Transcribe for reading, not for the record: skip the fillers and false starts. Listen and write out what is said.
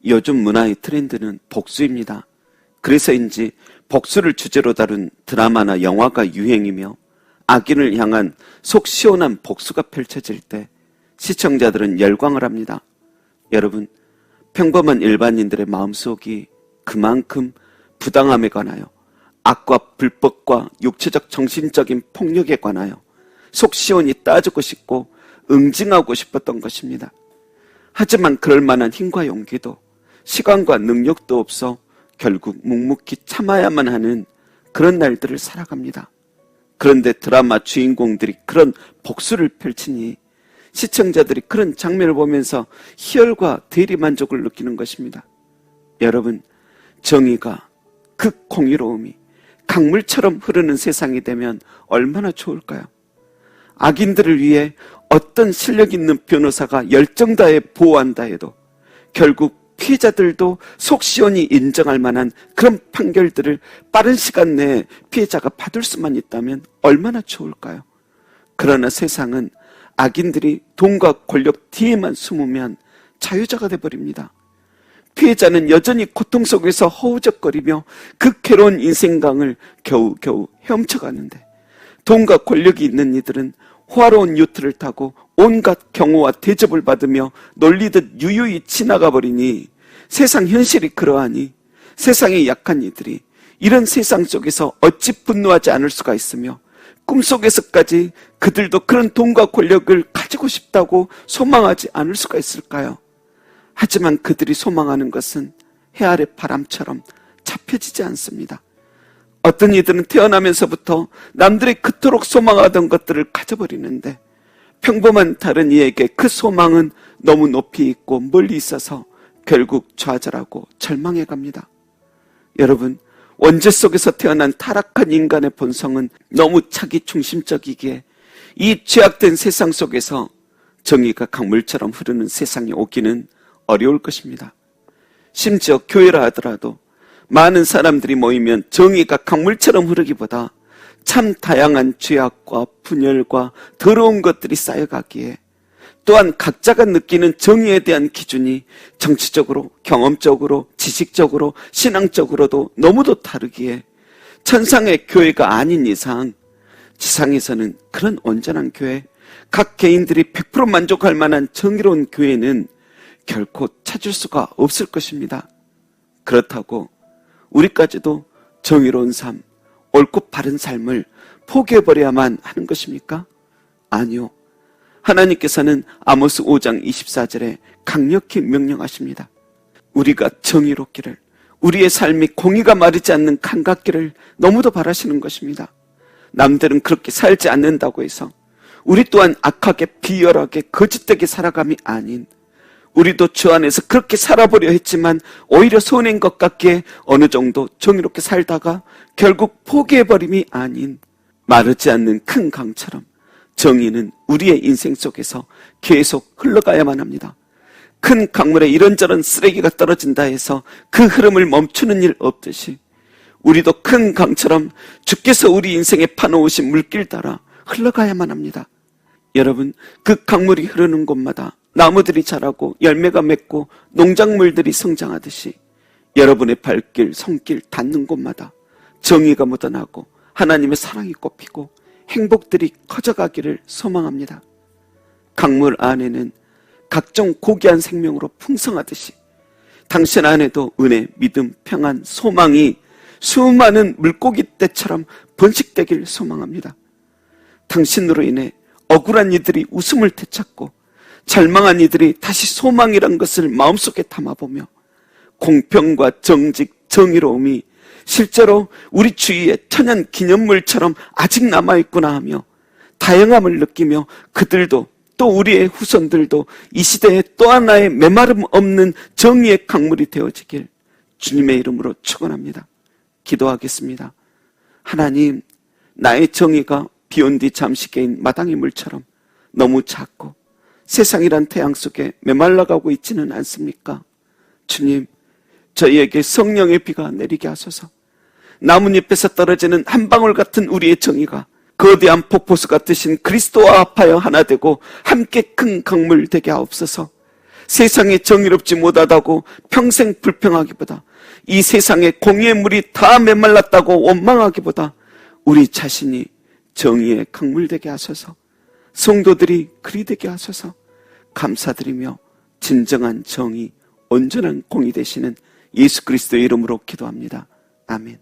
요즘 문화의 트렌드는 복수입니다. 그래서인지 복수를 주제로 다룬 드라마나 영화가 유행이며 악인을 향한 속 시원한 복수가 펼쳐질 때 시청자들은 열광을 합니다. 여러분, 평범한 일반인들의 마음속이 그만큼 부당함에 관하여, 악과 불법과 육체적 정신적인 폭력에 관하여 속 시원히 따지고 싶고 응징하고 싶었던 것입니다. 하지만 그럴 만한 힘과 용기도 시간과 능력도 없어 결국 묵묵히 참아야만 하는 그런 날들을 살아갑니다. 그런데 드라마 주인공들이 그런 복수를 펼치니 시청자들이 그런 장면을 보면서 희열과 대리만족을 느끼는 것입니다. 여러분, 정의가, 그 공의로움이 강물처럼 흐르는 세상이 되면 얼마나 좋을까요? 악인들을 위해 어떤 실력 있는 변호사가 열정 다해 보호한다 해도 결국 피해자들도 속 시원히 인정할 만한 그런 판결들을 빠른 시간 내에 피해자가 받을 수만 있다면 얼마나 좋을까요? 그러나 세상은 악인들이 돈과 권력 뒤에만 숨으면 자유자가 돼버립니다. 피해자는 여전히 고통 속에서 허우적거리며 그 괴로운 인생강을 겨우겨우 헤엄쳐가는데, 돈과 권력이 있는 이들은 호화로운 요트를 타고 온갖 경호와 대접을 받으며 놀리듯 유유히 지나가 버리니, 세상 현실이 그러하니 세상에 약한 이들이 이런 세상 속에서 어찌 분노하지 않을 수가 있으며, 꿈속에서까지 그들도 그런 돈과 권력을 가지고 싶다고 소망하지 않을 수가 있을까요? 하지만 그들이 소망하는 것은 해 아래 바람처럼 잡혀지지 않습니다. 어떤 이들은 태어나면서부터 남들이 그토록 소망하던 것들을 가져버리는데, 평범한 다른 이에게 그 소망은 너무 높이 있고 멀리 있어서 결국 좌절하고 절망해 갑니다. 여러분, 원죄 속에서 태어난 타락한 인간의 본성은 너무 자기 중심적이기에 이 죄악된 세상 속에서 정의가 강물처럼 흐르는 세상이 오기는 어려울 것입니다. 심지어 교회라 하더라도 많은 사람들이 모이면 정의가 강물처럼 흐르기보다 참 다양한 죄악과 분열과 더러운 것들이 쌓여가기에, 또한 각자가 느끼는 정의에 대한 기준이 정치적으로, 경험적으로, 지식적으로, 신앙적으로도 너무도 다르기에 천상의 교회가 아닌 이상 지상에서는 그런 온전한 교회, 각 개인들이 100% 만족할 만한 정의로운 교회는 결코 찾을 수가 없을 것입니다. 그렇다고 우리까지도 정의로운 삶, 옳고 바른 삶을 포기해버려야만 하는 것입니까? 아니요. 하나님께서는 아모스 5장 24절에 강력히 명령하십니다. 우리가 정의롭기를, 우리의 삶이 공의가 마르지 않는 감각기를 너무도 바라시는 것입니다. 남들은 그렇게 살지 않는다고 해서 우리 또한 악하게 비열하게 거짓되게 살아감이 아닌, 우리도 주 안에서 그렇게 살아보려 했지만 오히려 손해인 것 같기에 어느 정도 정의롭게 살다가 결국 포기해버림이 아닌, 마르지 않는 큰 강처럼 정의는 우리의 인생 속에서 계속 흘러가야만 합니다. 큰 강물에 이런저런 쓰레기가 떨어진다 해서 그 흐름을 멈추는 일 없듯이 우리도 큰 강처럼 주께서 우리 인생에 파놓으신 물길 따라 흘러가야만 합니다. 여러분, 그 강물이 흐르는 곳마다 나무들이 자라고 열매가 맺고 농작물들이 성장하듯이 여러분의 발길, 손길 닿는 곳마다 정의가 묻어나고 하나님의 사랑이 꽃피고 행복들이 커져가기를 소망합니다. 강물 안에는 각종 고귀한 생명으로 풍성하듯이 당신 안에도 은혜, 믿음, 평안, 소망이 수많은 물고기 떼처럼 번식되길 소망합니다. 당신으로 인해 억울한 이들이 웃음을 되찾고 절망한 이들이 다시 소망이란 것을 마음속에 담아보며 공평과 정직, 정의로움이 실제로 우리 주위에 천연 기념물처럼 아직 남아있구나 하며 다양함을 느끼며 그들도 또 우리의 후손들도 이 시대에 또 하나의 메마름 없는 정의의 강물이 되어지길 주님의 이름으로 축원합니다. 기도하겠습니다. 하나님, 나의 정의가 비온 뒤 잠시 개인 마당의 물처럼 너무 작고 세상이란 태양 속에 메말라가고 있지는 않습니까? 주님, 저희에게 성령의 비가 내리게 하소서. 나뭇잎에서 떨어지는 한 방울 같은 우리의 정의가 거대한 폭포수 같으신 그리스도와 합하여 하나 되고 함께 큰 강물 되게 하옵소서. 세상에 정의롭지 못하다고 평생 불평하기보다, 이 세상에 공의의 물이 다 메말랐다고 원망하기보다 우리 자신이 정의에 강물되게 하소서. 성도들이 그리 되게 하소서. 감사드리며 진정한 정의, 온전한 공의 되시는 예수 그리스도의 이름으로 기도합니다. 아멘.